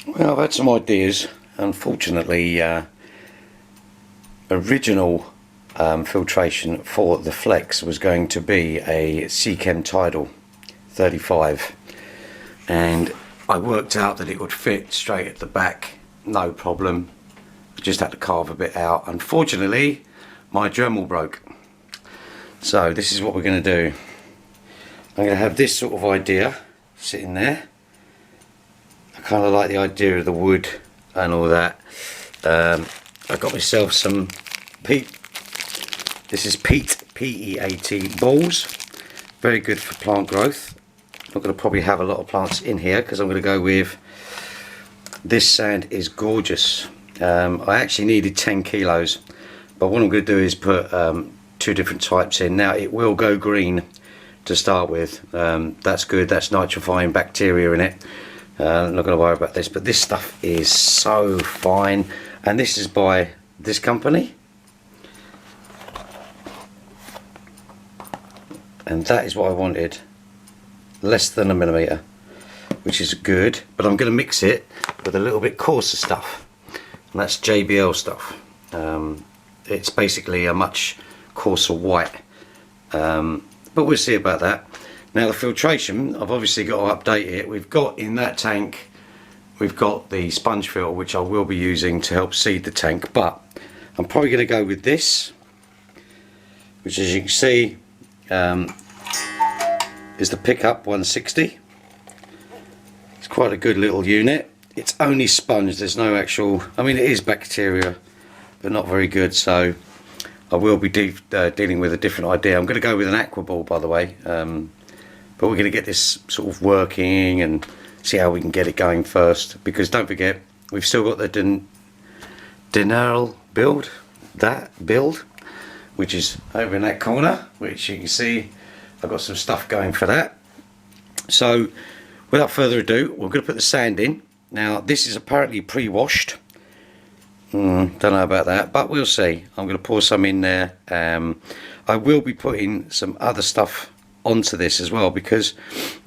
Well, I've had some ideas. Unfortunately, original filtration for the Flex was going to be a Seachem Tidal 35, and I worked out that it would fit straight at the back, no problem. I just had to carve a bit out. Unfortunately, my Dremel broke. So this is what we're going to do. I'm going to have this sort of idea sitting there. I kind of like the idea of the wood and all that. I got myself some peat. This is peat, P-E-A-T balls. Very good for plant growth. I'm going to probably have a lot of plants in here because I'm going to go with this. Sand is gorgeous. I actually needed 10 kilos, but what I'm going to do is put 2 different types in. Now it will go green to start with. That's good. That's nitrifying bacteria in it. I'm not going to worry about this, but this stuff is so fine, and this is by this company, and that is what I wanted, less than a millimetre, which is good. But I'm going to mix it with a little bit coarser stuff, and that's JBL stuff. It's basically a much coarser white, but we'll see about that. Now the filtration, I've obviously got to update it. We've got in that tank, we've got the sponge filter, which I will be using to help seed the tank, but I'm probably going to go with this, which as you can see is the Pickup 160. It's quite a good little unit. It's only sponge, there's no actual, I mean it is bacteria, but not very good, so I will be dealing with a different idea. I'm going to go with an aqua ball, by the way. But we're going to get this sort of working and see how we can get it going first, because don't forget we've still got the dineral build, which is over in that corner, which you can see I've got some stuff going for that. So without further ado, we're going to put the sand in. Now this is apparently pre-washed. Don't know about that, but we'll see. I'm going to pour some in there. I will be putting some other stuff onto this as well, because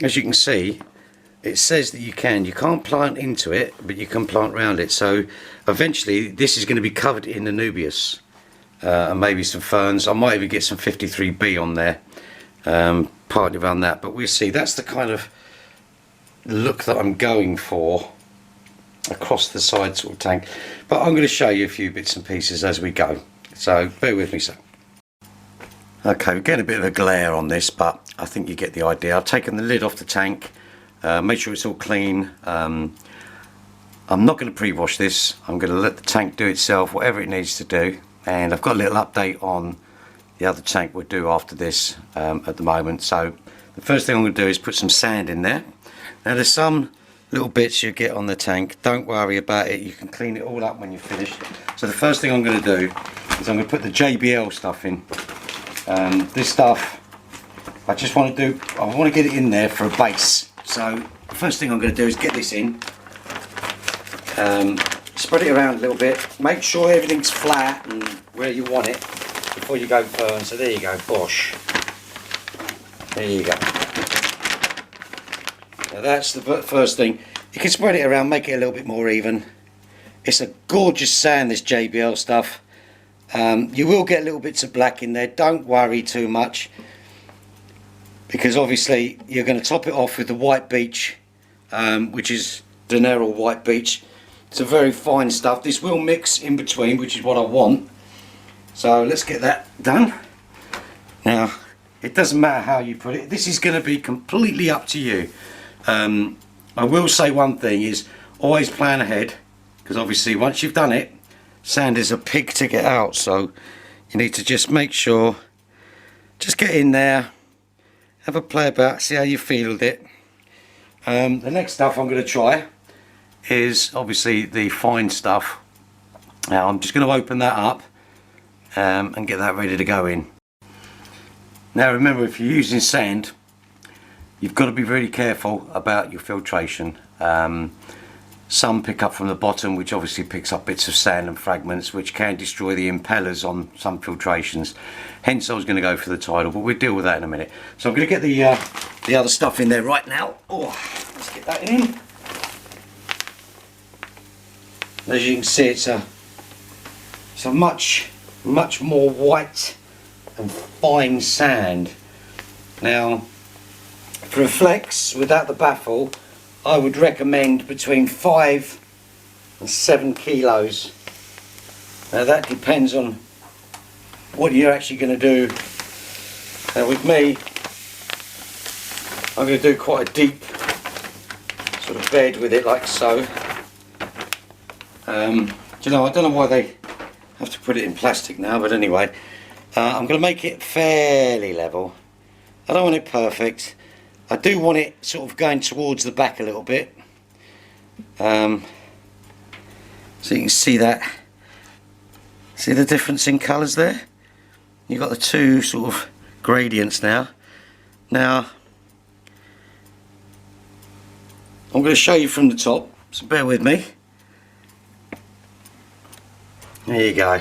as you can see it says that you can't plant into it, but you can plant around it. So eventually this is going to be covered in Anubias and maybe some ferns. I might even get some 53B on there, partly around that, but we'll see. That's the kind of look that I'm going for across the side sort of tank, but I'm going to show you a few bits and pieces as we go, so bear with me. So okay, we're getting a bit of a glare on this, but I think you get the idea. I've taken the lid off the tank, make sure it's all clean. I'm not going to pre-wash this. I'm going to let the tank do itself, whatever it needs to do, and I've got a little update on the other tank we'll do after this at the moment. So the first thing I'm going to do is put some sand in there. Now there's some little bits you get on the tank, don't worry about it, you can clean it all up when you're finished. So the first thing I'm going to do is I'm going to put the JBL stuff in. This stuff I just want to do, I want to get it in there for a base. So the first thing I'm going to do is get this in, spread it around a little bit, make sure everything's flat and where you want it before you go fern. So there you go, bosh, there you go. Now that's the first thing. You can spread it around, make it a little bit more even. It's a gorgeous sand, this JBL stuff. You will get little bits of black in there, don't worry too much, because obviously you're going to top it off with the white beach, which is dineral white beach. It's a very fine stuff. This will mix in between, which is what I want. So let's get that done. Now it doesn't matter how you put it, this is going to be completely up to you. I will say one thing is always plan ahead, because obviously once you've done it, sand is a pig to get out, so you need to just make sure, just get in there, have a play about, see how you feel with it. The next stuff I'm going to try is obviously the fine stuff. Now I'm just going to open that up and get that ready to go in. Now remember, if you're using sand, you've got to be very careful about your filtration. some pick up from the bottom, which obviously picks up bits of sand and fragments, which can destroy the impellers on some filtrations. Hence I was going to go for the tidal, but we'll deal with that in a minute. So I'm going to get the other stuff in there right now. Oh, let's get that in. As you can see, it's a much more white and fine sand. Now, for a flex without the baffle, I would recommend between 5 and 7 kilos. Now that depends on what you're actually going to do. Now with me, I'm going to do quite a deep sort of bed with it, like so. You know, I don't know why they have to put it in plastic now, but anyway, I'm going to make it fairly level. I don't want it perfect. I do want it sort of going towards the back a little bit. So you can see that. See the difference in colours there? You've got the two sort of gradients now. Now, I'm going to show you from the top, so bear with me. There you go.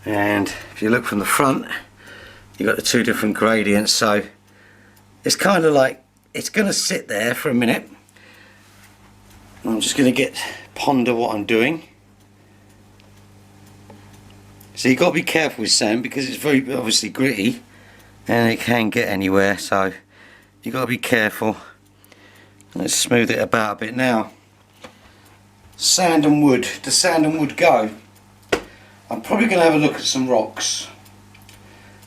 And if you look from the front, you've got the two different gradients, so it's kind of like, it's going to sit there for a minute. I'm just going to ponder what I'm doing. So you've got to be careful with sand because it's very obviously gritty and it can get anywhere, so you've got to be careful. Let's smooth it about a bit now. Sand and wood. Does sand and wood go? I'm probably going to have a look at some rocks.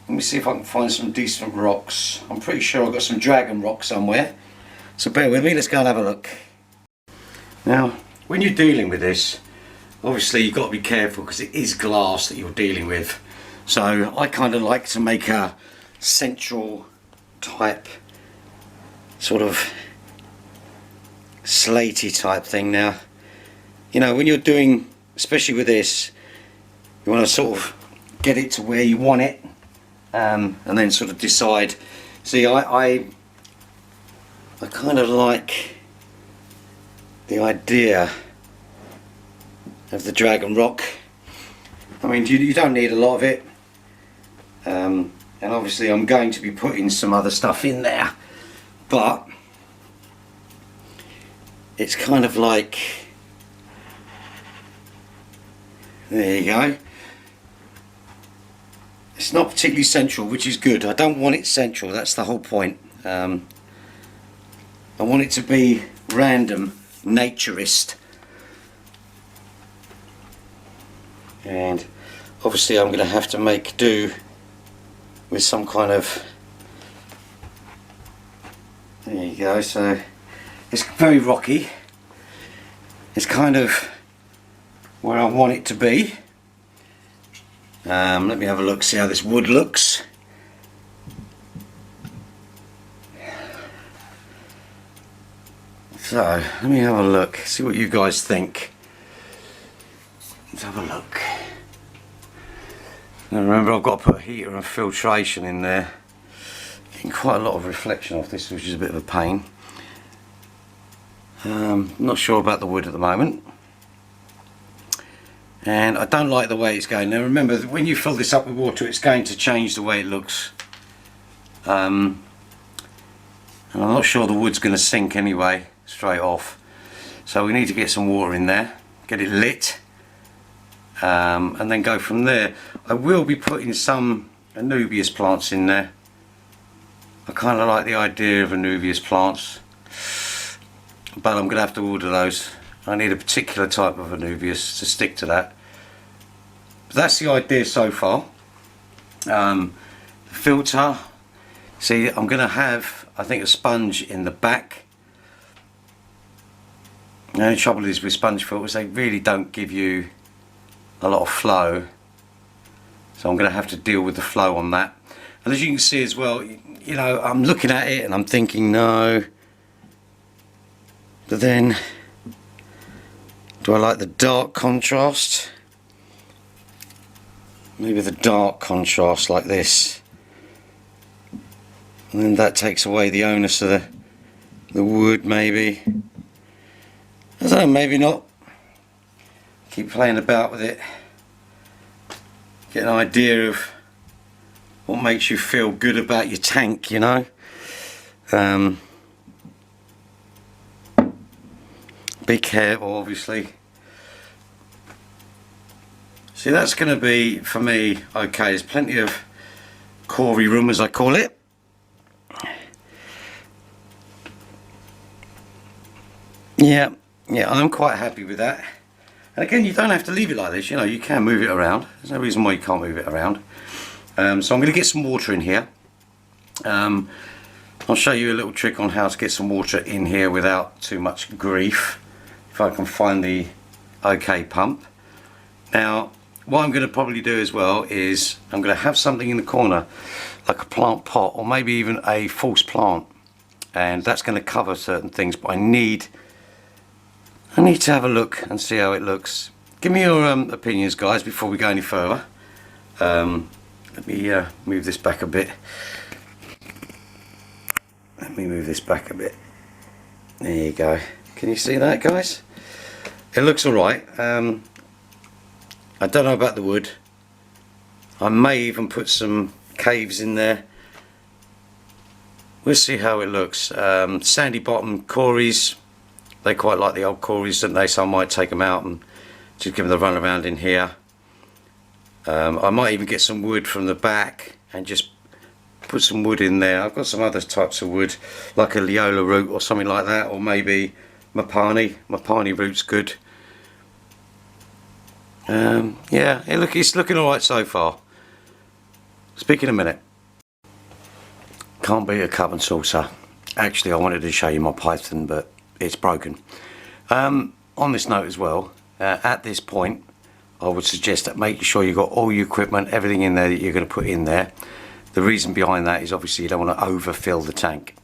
Let me see if I can find some decent rocks. I'm pretty sure I've got some dragon rock somewhere. So bear with me, let's go and have a look. Now, when you're dealing with this, obviously you've got to be careful because it is glass that you're dealing with. So I kind of like to make a central type, sort of slaty type thing. Now, you know, when you're doing, especially with this, you want to sort of get it to where you want it. And then sort of decide. See, I kind of like the idea of the dragon rock. I mean, you don't need a lot of it, and obviously I'm going to be putting some other stuff in there, but it's kind of like, there you go. It's not particularly central, which is good. I don't want it central, that's the whole point. I want it to be random, naturist. And obviously I'm going to have to make do with some kind of, there you go. So it's very rocky. It's kind of where I want it to be. Let me have a look, see how this wood looks. So, let me have a look, see what you guys think. Let's have a look. Now remember, I've got to put heater and filtration in there. Getting quite a lot of reflection off this, which is a bit of a pain. Not sure about the wood at the moment. And I don't like the way it's going. Now remember, when you fill this up with water, it's going to change the way it looks. And I'm not sure the wood's going to sink anyway, straight off. So we need to get some water in there, get it lit, and then go from there. I will be putting some Anubias plants in there. I kind of like the idea of Anubias plants, but I'm going to have to order those. I need a particular type of Anubias to stick to that. But that's the idea so far. The filter, see, I'm going to have, I think, a sponge in the back. The only trouble is with sponge filters, they really don't give you a lot of flow. So I'm going to have to deal with the flow on that. And as you can see as well, you know, I'm looking at it and I'm thinking no. But then, do I like the dark contrast? Maybe the dark contrast like this. And then that takes away the onus of the wood maybe. I don't know, maybe not. Keep playing about with it. Get an idea of what makes you feel good about your tank, you know. Be careful, obviously. See, that's going to be, for me, okay, there's plenty of Corey room, as I call it. Yeah, I'm quite happy with that. And again, you don't have to leave it like this, you know, you can move it around. There's no reason why you can't move it around. So I'm going to get some water in here. I'll show you a little trick on how to get some water in here without too much grief, if I can find the OK pump. Now, what I'm going to probably do as well is I'm going to have something in the corner, like a plant pot, or maybe even a false plant, and that's going to cover certain things, but I need to have a look and see how it looks. Give me your opinions, guys, before we go any further. Let me move this back a bit. Let me move this back a bit. There you go. Can you see that, guys? It looks alright. I don't know about the wood. I may even put some caves in there. We'll see how it looks. Sandy bottom Corys. They quite like the old Corys, don't they? So I might take them out and just give them the run around in here. I might even get some wood from the back and just put some wood in there. I've got some other types of wood, like a Leola root or something like that, or maybe Mapani. Mapani root's good. Yeah, it's looking alright so far. Speak in a minute. Can't beat a cup and saucer. Actually, I wanted to show you my Python, but it's broken. On this note as well, at this point, I would suggest that make sure you've got all your equipment, everything in there that you're going to put in there. The reason behind that is obviously you don't want to overfill the tank.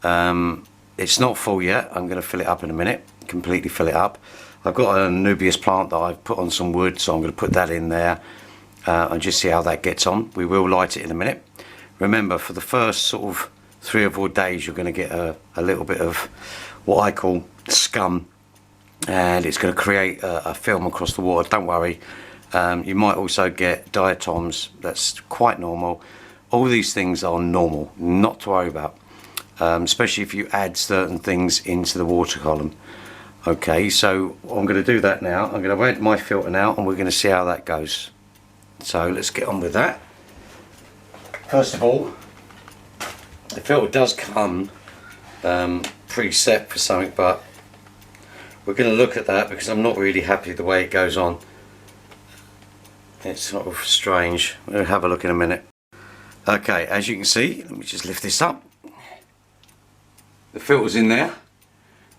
It's not full yet. I'm going to fill it up in a minute, completely fill it up. I've got a Nubius plant that I've put on some wood, so I'm going to put that in there and just see how that gets on. We will light it in a minute. Remember, for the first sort of 3 or 4 days, you're going to get a little bit of what I call scum, and it's going to create a film across the water. Don't worry. You might also get diatoms. That's quite normal. All these things are normal, not to worry about, especially if you add certain things into the water column. Okay, so I'm going to do that now. I'm going to add my filter now, and we're going to see how that goes. So let's get on with that. First of all, the filter does come preset for something, but we're going to look at that because I'm not really happy the way it goes on. It's sort of strange. We'll have a look in a minute. Okay, as you can see, let me just lift this up. The filter's in there.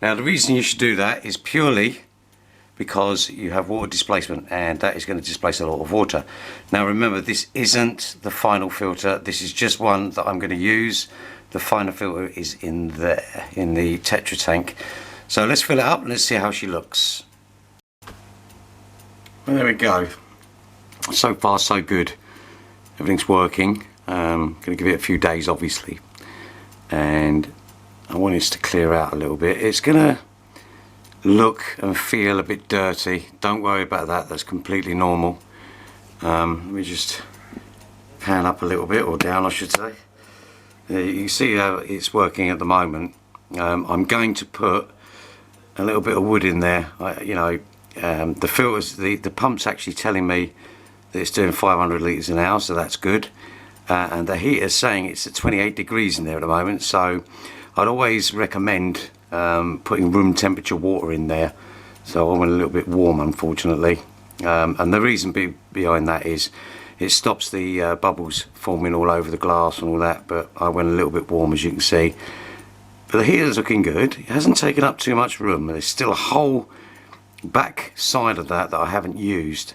Now the reason you should do that is purely because you have water displacement, and that is going to displace a lot of water. Now remember, this isn't the final filter. This is just one that I'm going to use. The final filter is in there, in the Tetra tank. So let's fill it up and let's see how she looks. Well, there we go. So far so good. Everything's working. Going to give it a few days obviously, and I want this to clear out a little bit. It's going to look and feel a bit dirty. Don't worry about that, that's completely normal. Let me just pan up a little bit, or down I should say. You can see how it's working at the moment. I'm going to put a little bit of wood in there. The filters, the pump's actually telling me that it's doing 500 litres an hour, so that's good. And the heater's saying it's at 28 degrees in there at the moment, so I'd always recommend putting room temperature water in there. So I went a little bit warm, unfortunately, and the reason behind that is it stops the bubbles forming all over the glass and all that, but I went a little bit warm, as you can see. But the heater's looking good. It hasn't taken up too much room. There's still a whole back side of that I haven't used,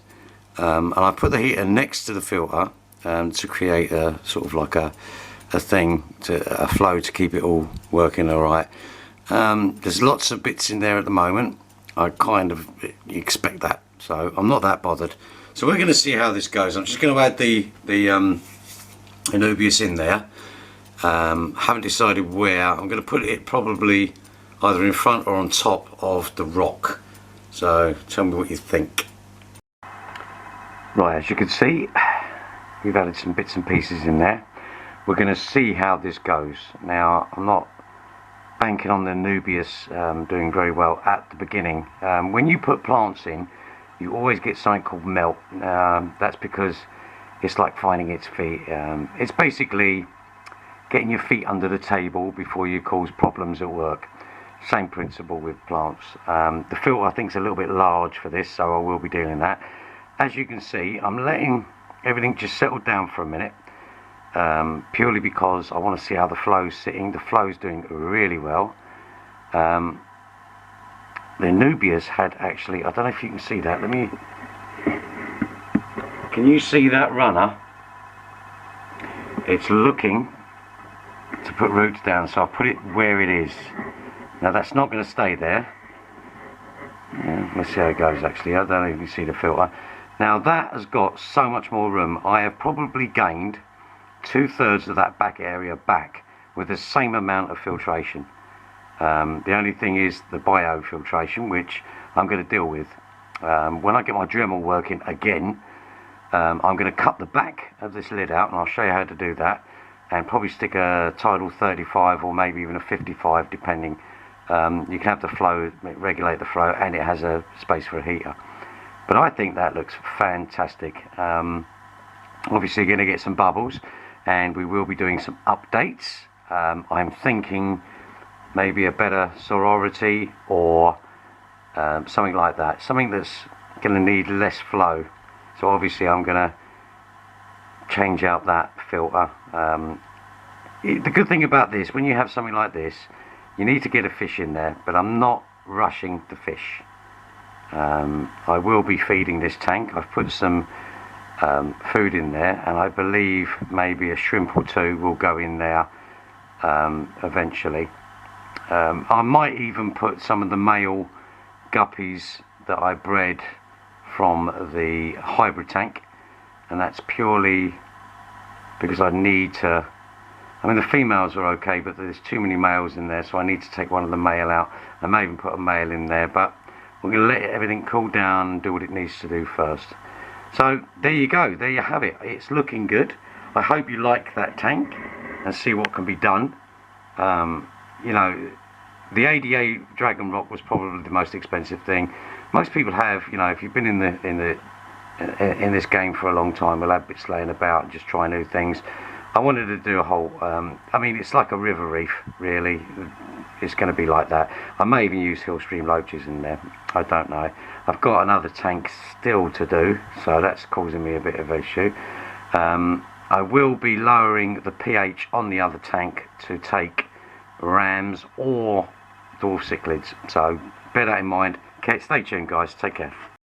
and I put the heater next to the filter to create a sort of like a flow to keep it all working all right. There's lots of bits in there at the moment. I kind of expect that, so I'm not that bothered. So we're going to see how this goes. I'm just going to add the Anubius in there, Haven't decided where. I'm going to put it probably either in front or on top of the rock. So tell me what you think. Right, as you can see, we've added some bits and pieces in there. We're going to see how this goes. Now, I'm not banking on the Nubius doing very well at the beginning. When you put plants in, you always get something called melt. That's because it's like finding its feet. It's basically getting your feet under the table before you cause problems at work. Same principle with plants. The filter I think is a little bit large for this, so I will be doing that. As you can see, I'm letting everything just settle down for a minute, purely because I want to see how the flow's sitting. The flow's doing really well. The Nubius had actually, I don't know if you can see that, can you see that runner? It's looking to put roots down, so I'll put it where it is. Now that's not going to stay there. Yeah, let's see how it goes actually. I don't know if you can see the filter. Now that has got so much more room. I have probably gained 2/3 of that back area back with the same amount of filtration. The only thing is the biofiltration, which I'm going to deal with. When I get my Dremel working again, I'm going to cut the back of this lid out, and I'll show you how to do that, and probably stick a tidal 35 or maybe even a 55 depending. You can have the flow, regulate the flow, and it has a space for a heater. But I think that looks fantastic. Obviously you're going to get some bubbles, and we will be doing some updates. I'm thinking maybe a better sorority or something like that, something that's going to need less flow. So obviously I'm going to change out that filter. The good thing about this, when you have something like this, you need to get a fish in there, but I'm not rushing the fish. I will be feeding this tank. I've put some food in there, and I believe maybe a shrimp or two will go in there eventually. I might even put some of the male guppies that I bred from the hybrid tank, and that's purely because I need to. I mean, the females are okay, but there's too many males in there, so I need to take one of the male out. I may even put a male in there, but we're going to let everything cool down and do what it needs to do first. So there you go, there you have it. It's looking good. I hope you like that tank and see what can be done. You know, the ADA Dragon Rock was probably the most expensive thing. Most people have, you know, if you've been in this game for a long time, will have bits laying about and just try new things. I wanted to do a whole, I mean, it's like a river reef, really. It's going to be like that. I may even use hill stream loaches in there. I don't know. I've got another tank still to do, so that's causing me a bit of an issue. I will be lowering the pH on the other tank to take rams or dwarf cichlids. So bear that in mind. Okay, stay tuned, guys. Take care.